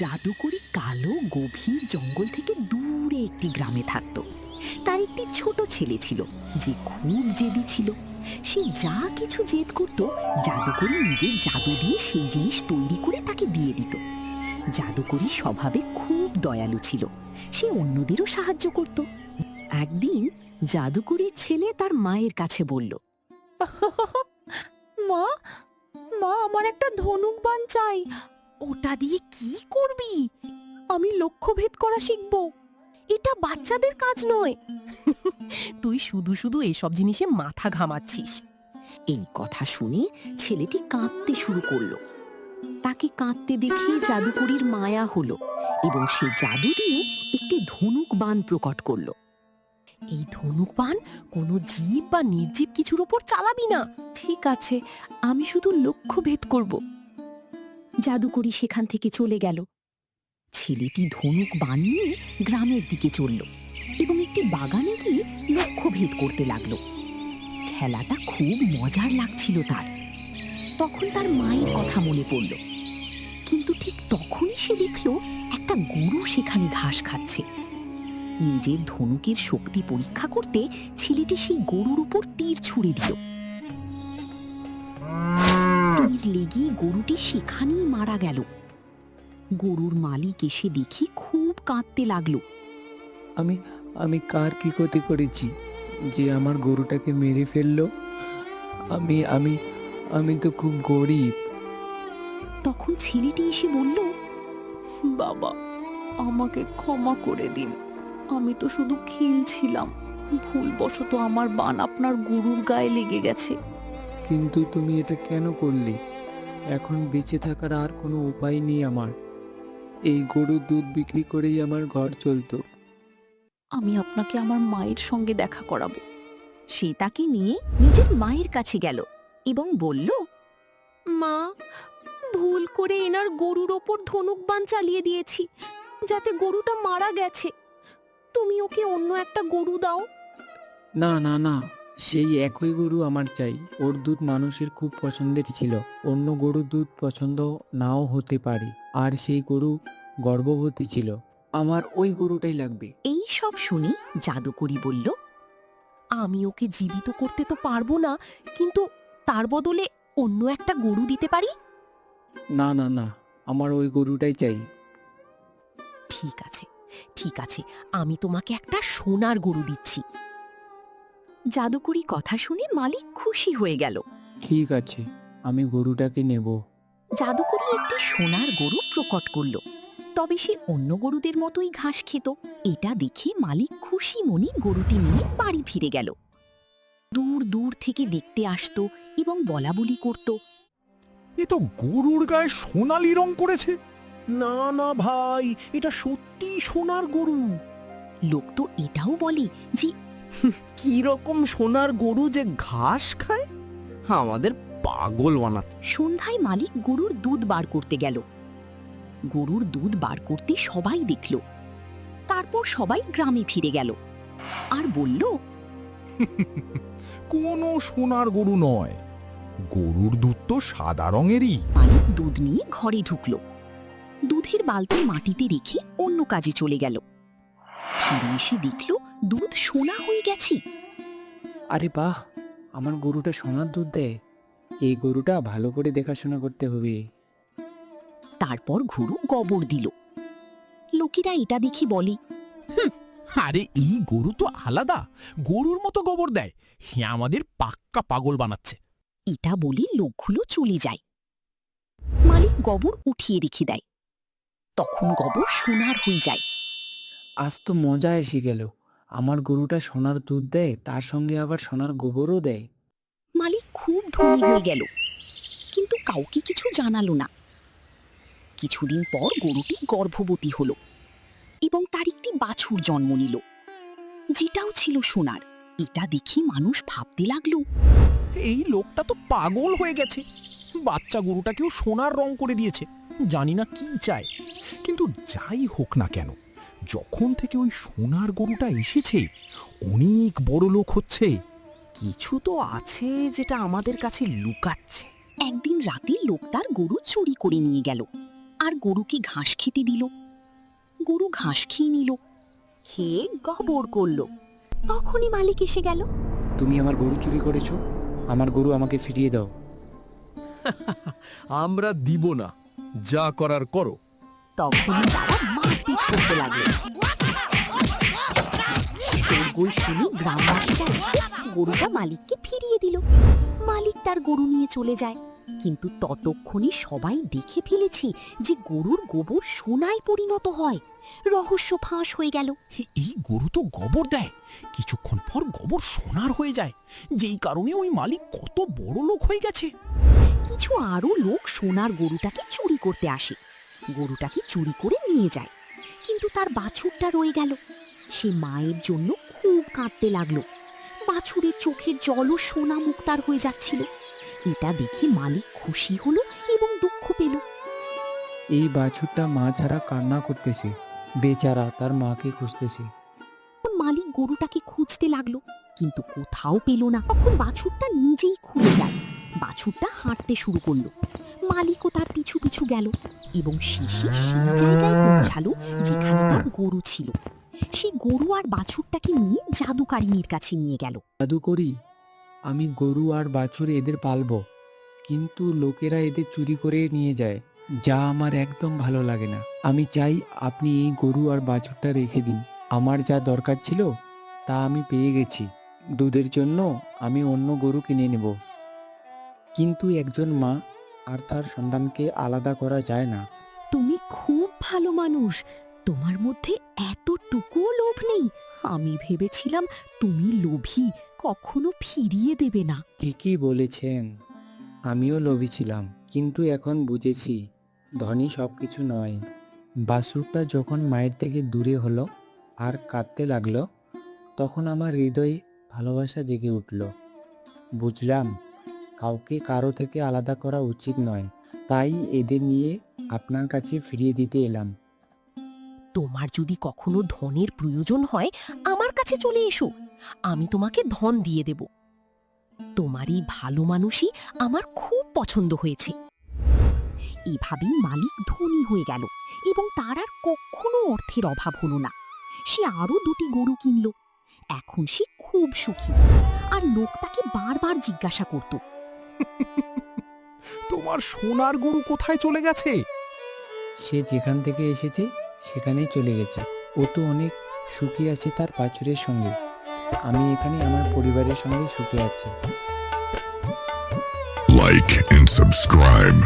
জাদুকরি কালো গভীর জঙ্গল থেকে দূরে একটি গ্রামে থাকত। তার একটি ছোট ছেলে ছিল যে খুব জেদি ছিল। সে যা কিছু জেদ করত, জাদুকরি নিজের জাদু দিয়ে সেই জিনিস তৈরি করে তাকে দিয়ে দিত। জাদুকরি স্বভাবে খুব দয়ালু ছিল, সে অন্যদেরও সাহায্য করত। একদিন জাদুকরির ছেলে তার মায়ের কাছে বলল, মা, মা, আমার একটা ধনুক বাণ চাই। ওটা দিয়ে কি করবি? আমি লক্ষ্যভেদ করা শিখব। এটা বাচ্চাদের কাজ নয়। তুই শুধু শুধু এসব জিনিসে মাথা ঘামাচ্ছিস। এই কথা শুনে ছেলেটি কাঁদতে শুরু করলো। তাকে কাঁদতে দেখে জাদুকরির মায়া হলো এবং সে জাদু দিয়ে একটি ধনুক বাণ প্রকট করলো। এই ধনুক বাণ কোনো জীব বা নির্জীব কিছুর ওপর চালাবি না। ঠিক আছে, আমি শুধু লক্ষ্যভেদ করব। জাদুকরি সেখান থেকে চলে গেল। ছেলেটি ধনুক বাণ নিয়ে গ্রামের দিকে চলল এবং একটি বাগানে গিয়ে লক্ষ্যভেদ করতে লাগলো। খেলাটা খুব মজার লাগছিল তার। তখন তার মায়ের কথা মনে পড়ল, কিন্তু ঠিক তখনই সে দেখল একটা গরু সেখানে ঘাস খাচ্ছে। নিজের ধনুকের শক্তি পরীক্ষা করতে ছেলেটি সেই গরুর উপর তীর ছুঁড়ে দিল। তীর লেগে গরুটি সেখানেই মারা গেল। গরুর মালিক এসে দেখি খুব কাঁদতে লাগলো। আমি আমি কার কি ক্ষতি করেছি যে আমার গরুটাকে মেরে ফেললো? আমি আমি আমি তো খুব গরিব। তখন ছেলেটি এসে বলল, বাবা, আমাকে ক্ষমা করে দিন। আমি তো শুধু খেলছিলাম। ভুলবশত আমার বাণ আপনার গরুর গায়ে লেগে গেছে। কিন্তু তুমি এটা কেন করলে? এখন বেঁচে থাকার আর কোনো উপায় নেই আমার। এই গরুর দুধ বিক্রি করেই আমার ঘর চলতো। আমি আপনাকে আমার মায়ের সঙ্গে দেখা করাবো। সে তাকে নিয়ে নিজের মায়ের কাছে গেল এবং বলল, মা, ভুল করে এনার গরুর ওপর ধনুক বাণ চালিয়ে দিয়েছি, যাতে গরুটা মারা গেছে। তুমি ওকে অন্য একটা গরু দাও। না না না, সেই একই গরু আমার চাই। ওর দুধ মানুষের খুব পছন্দের ছিল। অন্য গরুর দুধ পছন্দ নাও হতে পারে, আর সেই গরু গর্ভবতী ছিল। আমার ওই গরুটাই লাগবে। এই সব শুনে জাদুকরি বলল, আমি ওকে জীবিত করতে তো পারবো না, কিন্তু তার বদলে অন্য একটা গরু দিতে পারি। না না না, আমার ওই গরুটাই চাই। ঠিক আছে, ঠিক আছে, আমি তোমাকে একটা সোনার গরু দিচ্ছি। জাদুকরি কথা শুনে মালিক খুশি হয়ে গেল। ঠিক আছে, আমি গরুটাকে নেব। জাদুকরি একটি সোনার গরু প্রকট করল, তবে সে অন্য গরুদের মতোই ঘাস খেত। এটা দেখে মালিক খুশি মনে গরুটি নিয়ে বাড়ি ফিরে গেল। দূর দূর থেকে দেখতে আসতো এবং বলাবলি করত, এ তো গরুর গায়ে সোনালি রং করেছে। না না ভাই, এটা সত্যি সোনার গরু। লোক তো এটাও বলে যে কি রকম সোনার গরু যে ঘাস খায়, আমাদের পাগল বানাচ্ছে। সন্ধ্যায় মালিক গরুর দুধ বার করতে গেল। গরুর দুধ বার করতে সবাই দেখল। তারপর সবাই গ্রামে ফিরে গেল আর বলল, কোনো সোনার গরু নয়, গরুর দুধ তো সাদা রঙেরই। মালিক দুধ নিয়ে ঘরে ঢুকল। দুধের বালতি মাটিতে রেখে অন্য কাজে চলে গেল। ফিরে এসে দেখল দুধ সোনা হয়ে গেছে। আরে বাহ, আমার গরুটা সোনার দুধ দেয়। এই গরুটা ভালো করে দেখাশোনা করতে হবে। তারপর গরু গোবর দিল। লোকেরা এটা দেখে বলে, আরে এই গরু তো আলাদা, গরুর মতো গোবর দেয়। হে, আমাদের পাক্কা পাগল বানাচ্ছে। এটা বলে লোকগুলো চলে যায়। মালিক গোবর উঠিয়ে রেখে দেয়। তখন গোবর সোনার হয়ে যায়। আজ তো মজা এসে গেল। আমার গরুটা সোনার দুধ দেয়, তার সঙ্গে আবার সোনার গোবরও দেয়। মালিক খুব ধনী হয়ে গেল, কিন্তু কাউকে কিছু জানালো না। কিছুদিন পর গরুটি গর্ভবতী হলো এবং তার একটি বাছুর জন্ম নিল, যেটাও ছিল সোনার। এটা দেখে মানুষ ভাবতে লাগলো, এই লোকটা তো পাগল হয়ে গেছে। বাচ্চা গরুটাকেও সোনার রং করে দিয়েছে। জানি না কি চায়, কিন্তু যাই হোক না কেন, যখন থেকে ওই সোনার গরুটা এসেছে অনেক বড় লোক হচ্ছে। কিছু তো আছে যেটা আমাদের কাছে লুকাচ্ছে। একদিন রাতে লোক তার গরু চুরি করে নিয়ে গেল। আর গরুকে ঘাস খেতে দিল। গরু ঘাস খেয়ে নিল, খেয়ে গবর করলো। তখনই মালিক এসে গেল। তুমি আমার গরু চুরি করেছো, আমার গরু আমাকে ফিরিয়ে দাও। আমরা দিব না, যা করার করো। তখনই তারা মারপিট করতে লাগলো। শোরগোল শুনে গ্রামবাসীরা এসে গরুটা মালিককে ফিরিয়ে দিল। মালিক তার গরু নিয়ে চলে যায়, কিন্তু ততক্ষণে সবাই দেখে ফেলেছে যে গরুর গোবর সোনায় পরিণত হয়। রহস্য ফাঁস হয়ে গেল। এই গরু তো গোবর দেয়, কিছুক্ষণ পর গোবর সোনার হয়ে যায়, যেই কারণে ওই মালিক কত বড় লোক হয়ে গেছে। কিছু আরো লোক সোনার গরুটাকে চুরি করতে আসে। গরুটাকে চুরি করে নিয়ে যায়, কিন্তু তার বাছুরটা রয়ে গেল। সে মায়ের জন্য খুব কাঁদতে লাগলো। বাছুরের চোখের জলও সোনা মুক্তার হয়ে যাচ্ছিল। এটা দেখে মালিক খুশি হলো এবং দুঃখ পেল। এই বাছুরটা মা ছাড়া কান্না করতেছে, বেচারা তার মাকে খুঁজতেছে। মালিক গরুটাকে খুঁজতে লাগলো, কিন্তু কোথাও পেল না। তখন বাছুরটা নিজেই খুঁজে যায়। বাছুরটা হাঁটতে শুরু করলো। মালিকও তার পিছু পিছু গেল এবং শেষে সেই জায়গায় পৌঁছালো যেখানে তার গরু ছিল। সে গরু আর বাছুরটাকে নিয়ে জাদুকারিনীর কাছে নিয়ে গেল। জাদু করি, আমি গরু আর বাছুর এদের পালবো, কিন্তু লোকেরা এদের চুরি করে নিয়ে যায়, যা আমার একদম ভালো লাগে না। আমি চাই আপনি এই গরু আর বাছুরটা রেখে দিন। আমার যা দরকার ছিল তা আমি পেয়ে গেছি। দুধের জন্য আমি অন্য গরু কিনে নেব, কিন্তু একজন মা আর তার সন্তানকে আলাদা করা যায় না। তুমি খুব ভালো মানুষ, তোমার মধ্যে এতটুকুও লোভ নেই। আমি ভেবেছিলাম তুমি লোভী, কখনো ফিরিয়ে দেবে না। ঠিকই বলেছেন, আমিও লোভী ছিলাম, কিন্তু এখন বুঝেছি ধনী সব কিছু নয়। বাছুরটা যখন মায়ের থেকে দূরে হলো আর কাঁদতে লাগলো, তখন আমার হৃদয়ে ভালোবাসা জেগে উঠল। বুঝলাম কাউকে কারো থেকে আলাদা করা উচিত নয়, তাই এদের নিয়ে আপনার কাছে ফিরিয়ে দিতে এলাম। তোমার যদি কখনো ধনের প্রয়োজন হয় আমার কাছে চলে এসো, আমি তোমাকে ধন দিয়ে দেব। তোমার এই ভালো মানুষই আমার খুব পছন্দ হয়েছে। এভাবেই মালিক ধনী হয়ে গেল এবং তার আর কখনো অর্থের অভাব হলো না। সে আরো 2টি গরু কিনল। এখন সে খুব সুখী, আর লোক তাকে বারবার জিজ্ঞাসা করত, তোমার সোনার গরু কোথায় চলে গেছে? সে যেখান থেকে এসেছে সেখানেই চলে গেছে। ও তো অনেক সুখী আছে তার বাছুরের সঙ্গে। আমি এখানে আমার পরিবারের সঙ্গে সুখী আছি। Like and subscribe.